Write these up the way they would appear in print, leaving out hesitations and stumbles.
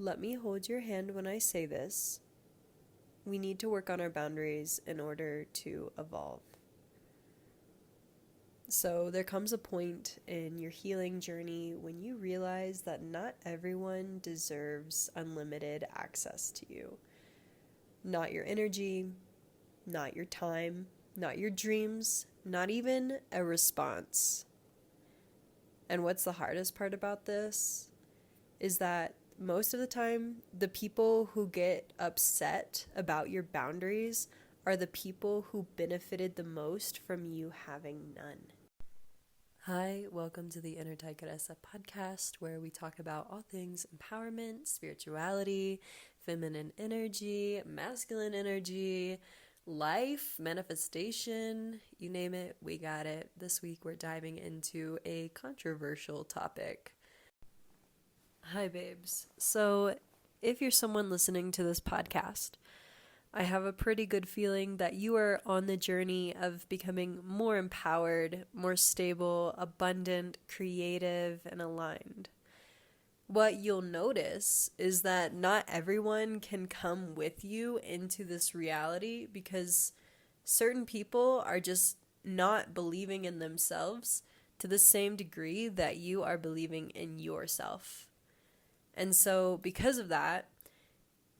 Let me hold your hand when I say this. We need to work on our boundaries in order to evolve. So there comes a point in your healing journey when you realize that not everyone deserves unlimited access to you. Not your energy, not your time, not your dreams, not even a response. And what's the hardest part about this is that most of the time, the people who get upset about your boundaries are the people who benefited the most from you having none. Hi, welcome to the Inner Tigresa Podcast, where we talk about all things empowerment, spirituality, feminine energy, masculine energy, life, manifestation, you name it, we got it. This week we're diving into a controversial topic. Hi, babes. So, if you're someone listening to this podcast, I have a pretty good feeling that you are on the journey of becoming more empowered, more stable, abundant, creative, and aligned. What you'll notice is that not everyone can come with you into this reality because certain people are just not believing in themselves to the same degree that you are believing in yourself. And so because of that,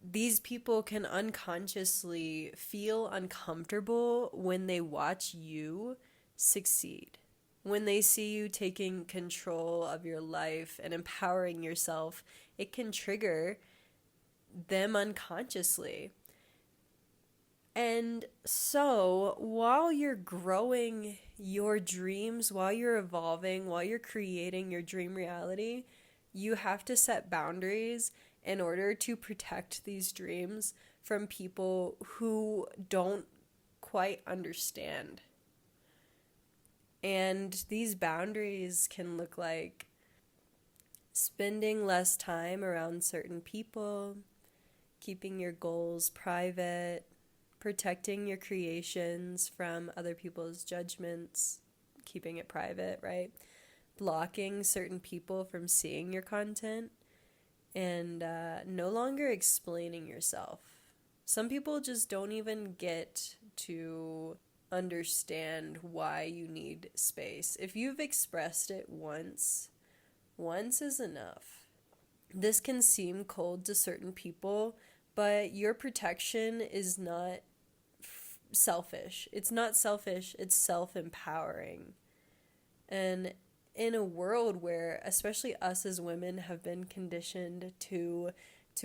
these people can unconsciously feel uncomfortable when they watch you succeed. When they see you taking control of your life and empowering yourself, it can trigger them unconsciously. And so while you're growing your dreams, while you're evolving, while you're creating your dream reality, you have to set boundaries in order to protect these dreams from people who don't quite understand. And these boundaries can look like spending less time around certain people, keeping your goals private, protecting your creations from other people's judgments, keeping it private, right? Blocking certain people from seeing your content, and no longer explaining yourself. Some people just don't even get to understand why you need space. If you've expressed it once is enough. This can seem cold to certain people, but your protection is not selfish. It's not selfish, it's self-empowering. And in a world where, especially us as women, have been conditioned to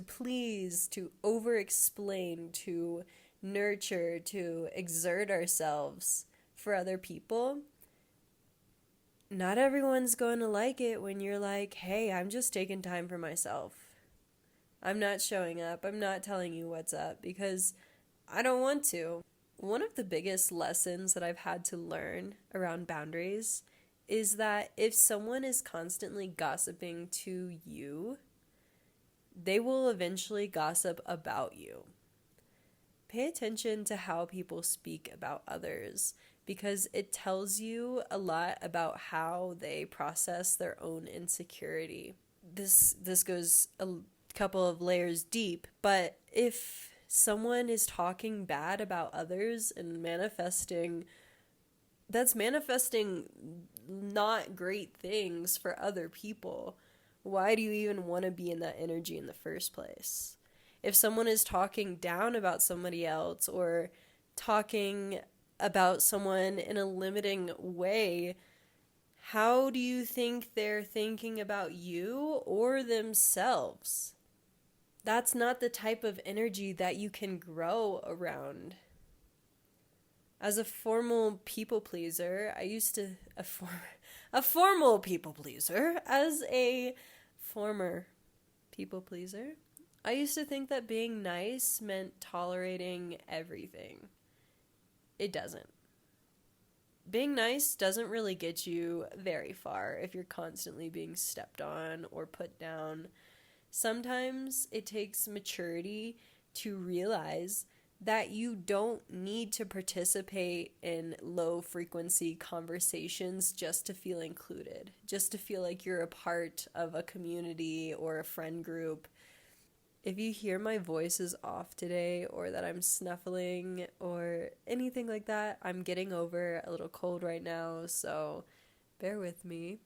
please, to over-explain, to nurture, to exert ourselves for other people, not everyone's going to like it when you're like, hey, I'm just taking time for myself. I'm not showing up. I'm not telling you what's up because I don't want to. One of the biggest lessons that I've had to learn around boundaries is that if someone is constantly gossiping to you, they will eventually gossip about you. Pay attention to how people speak about others because it tells you a lot about how they process their own insecurity. This goes a couple of layers deep, but if someone is talking bad about others and manifesting not great things for other people, why do you even want to be in that energy in the first place? If someone is talking down about somebody else or talking about someone in a limiting way, how do you think they're thinking about you or themselves? That's not the type of energy that you can grow around. As a formal people pleaser, as a former people pleaser, I used to think that being nice meant tolerating everything. It doesn't. Being nice doesn't really get you very far if you're constantly being stepped on or put down. Sometimes it takes maturity to realize that you don't need to participate in low frequency conversations just to feel included, just to feel like you're a part of a community or a friend group. If you hear my voice is off today, or that I'm snuffling or anything like that, I'm getting over a little cold right now, so bear with me.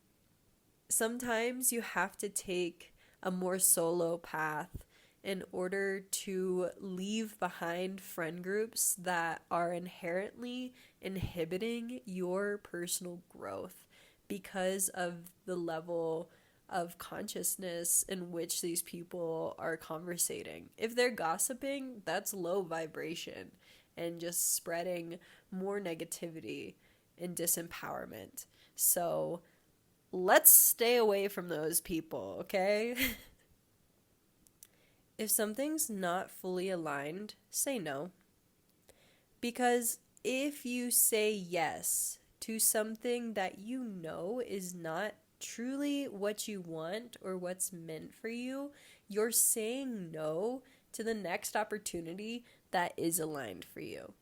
Sometimes you have to take a more solo path in order to leave behind friend groups that are inherently inhibiting your personal growth because of the level of consciousness in which these people are conversating. If they're gossiping, that's low vibration and just spreading more negativity and disempowerment. So let's stay away from those people, okay? If something's not fully aligned, say no. Because if you say yes to something that you know is not truly what you want or what's meant for you, you're saying no to the next opportunity that is aligned for you.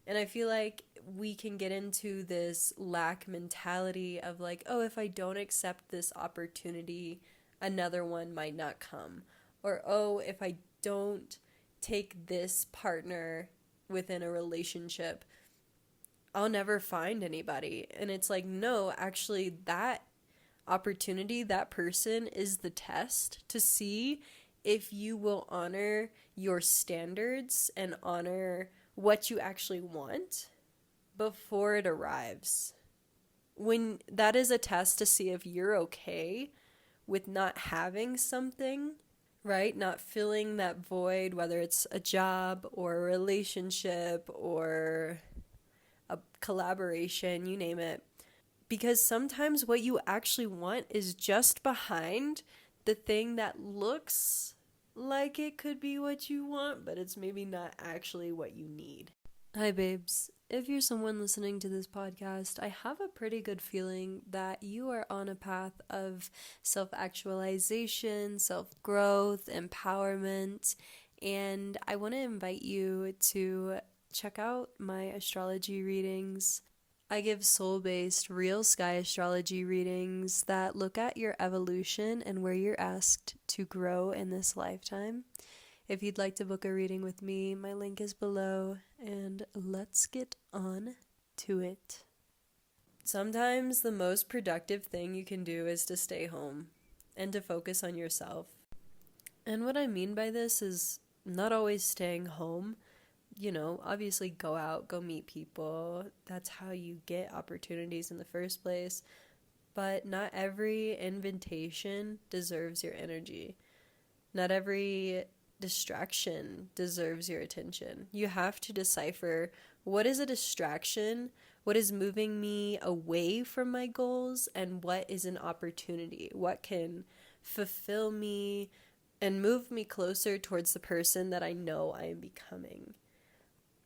And I feel like we can get into this lack mentality of like, oh, if I don't accept this opportunity, another one might not come. Or, oh, if I don't take this partner within a relationship, I'll never find anybody. And it's like, no, actually, that opportunity, that person is the test to see if you will honor your standards and honor what you actually want before it arrives. When that is a test to see if you're okay with not having something, right? Not filling that void, whether it's a job or a relationship or a collaboration, you name it. Because sometimes what you actually want is just behind the thing that looks like it could be what you want, but it's maybe not actually what you need. Hi, babes. If you're someone listening to this podcast, I have a pretty good feeling that you are on a path of self-actualization, self-growth, empowerment, and I want to invite you to check out my astrology readings. I give soul-based, real sky astrology readings that look at your evolution and where you're asked to grow in this lifetime. If you'd like to book a reading with me, my link is below, and let's get on to it. Sometimes the most productive thing you can do is to stay home and to focus on yourself. And what I mean by this is not always staying home. You know, obviously go out, go meet people. That's how you get opportunities in the first place. But not every invitation deserves your energy. Not every distraction deserves your attention. You have to decipher what is a distraction, what is moving me away from my goals, and what is an opportunity. What can fulfill me and move me closer towards the person that I know I am becoming.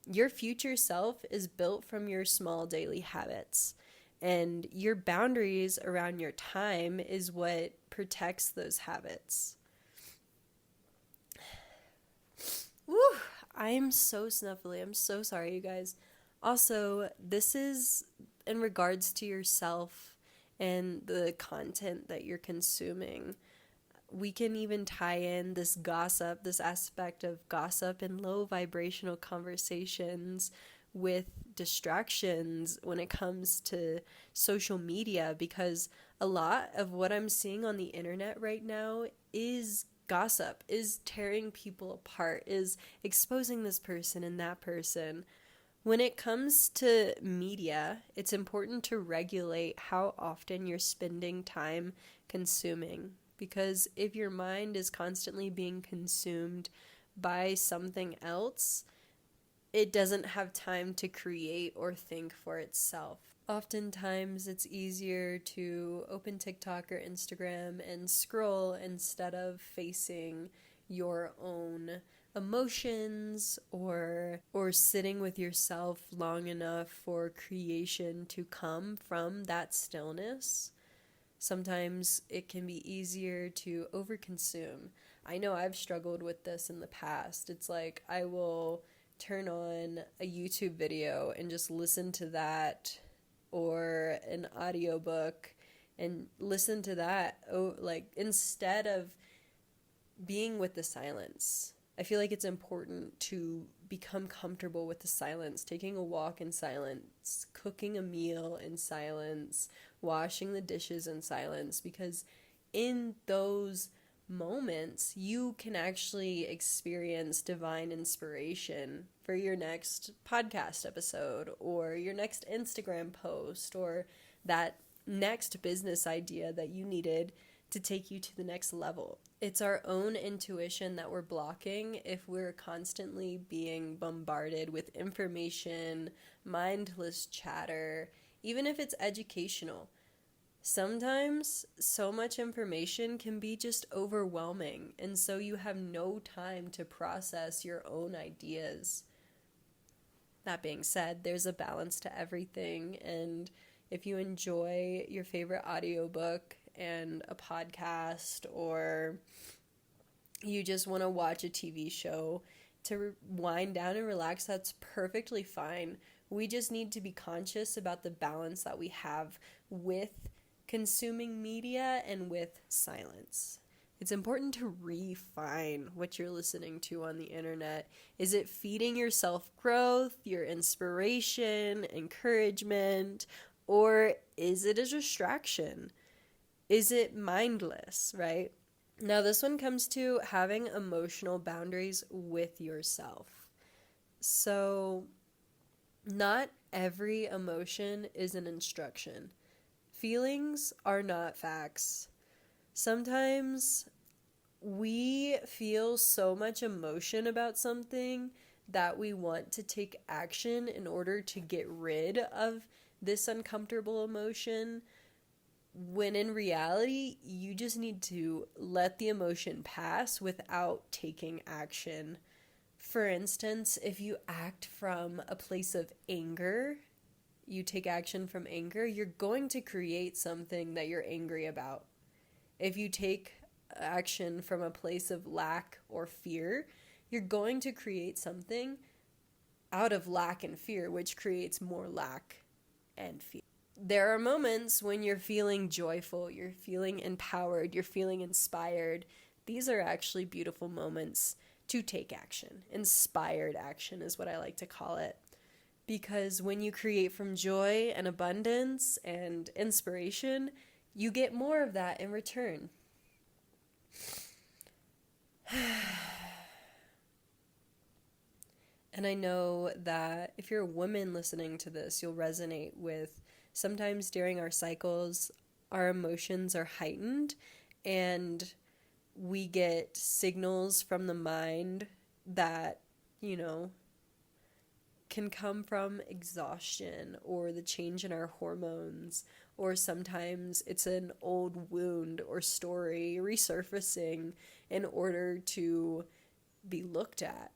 Your future self is built from your small daily habits, and your boundaries around your time is what protects those habits. Woo! I am so snuffly. I'm so sorry, you guys. Also, this is in regards to yourself and the content that you're consuming. We can even tie in this gossip, this aspect of gossip and low vibrational conversations with distractions when it comes to social media, because a lot of what I'm seeing on the internet right now is gossip, is tearing people apart, is exposing this person and that person. When it comes to media, it's important to regulate how often you're spending time consuming. Because if your mind is constantly being consumed by something else, it doesn't have time to create or think for itself. Oftentimes, it's easier to open TikTok or Instagram and scroll instead of facing your own emotions or sitting with yourself long enough for creation to come from that stillness. Sometimes it can be easier to overconsume. I know I've struggled with this in the past. It's like I will turn on a YouTube video and just listen to that, or an audiobook and listen to that, like instead of being with the silence. I feel like it's important to become comfortable with the silence, taking a walk in silence, cooking a meal in silence, washing the dishes in silence, because in those moments, you can actually experience divine inspiration for your next podcast episode or your next Instagram post or that next business idea that you needed to take you to the next level. It's our own intuition that we're blocking if we're constantly being bombarded with information, mindless chatter, even if it's educational. Sometimes so much information can be just overwhelming, and so you have no time to process your own ideas. That being said, there's a balance to everything, and if you enjoy your favorite audiobook and a podcast, or you just want to watch a TV show to wind down and relax, that's perfectly fine. We just need to be conscious about the balance that we have with consuming media and with silence. It's important to refine what you're listening to on the internet. Is it feeding your self-growth, your inspiration, encouragement, or is it a distraction? Is it mindless, right? Now, this one comes to having emotional boundaries with yourself. So, not every emotion is an instruction. Feelings are not facts. Sometimes we feel so much emotion about something that we want to take action in order to get rid of this uncomfortable emotion, when in reality, you just need to let the emotion pass without taking action. For instance, if you act from a place of anger, you take action from anger, you're going to create something that you're angry about. If you take action from a place of lack or fear, you're going to create something out of lack and fear, which creates more lack and fear. There are moments when you're feeling joyful, you're feeling empowered, you're feeling inspired. These are actually beautiful moments to take action. Inspired action is what I like to call it. Because when you create from joy and abundance and inspiration, you get more of that in return. And I know that if you're a woman listening to this, you'll resonate with sometimes during our cycles, our emotions are heightened and we get signals from the mind that, can come from exhaustion or the change in our hormones, or sometimes it's an old wound or story resurfacing in order to be looked at.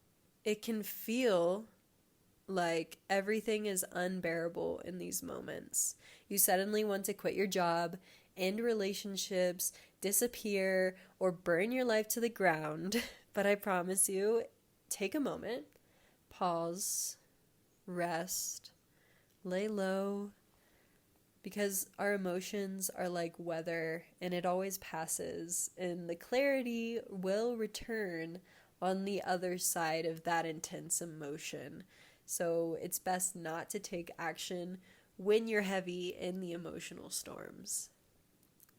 It can feel like everything is unbearable in these moments. You suddenly want to quit your job, end relationships, disappear, or burn your life to the ground. But I promise you, take a moment, pause, rest, lay low, because our emotions are like weather and it always passes, and the clarity will return on the other side of that intense emotion. So it's best not to take action when you're heavy in the emotional storms.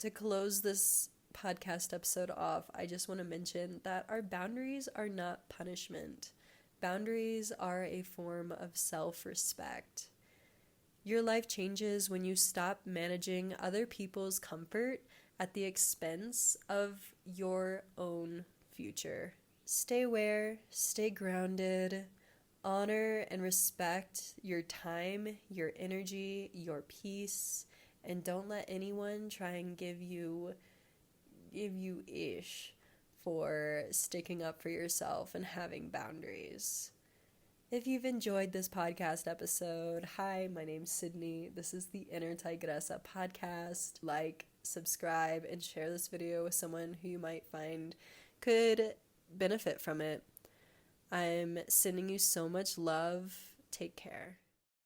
To close this podcast episode off, I just want to mention that our boundaries are not punishment. Boundaries are a form of self-respect. Your life changes when you stop managing other people's comfort at the expense of your own future. Stay aware, stay grounded, honor and respect your time, your energy, your peace, and don't let anyone try and give you ish for sticking up for yourself and having boundaries. If you've enjoyed this podcast episode, hi, my name's Sydney. This is the Inner Tigresa Podcast. Like, subscribe, and share this video with someone who you might find could benefit from it. I'm sending you so much love. Take care.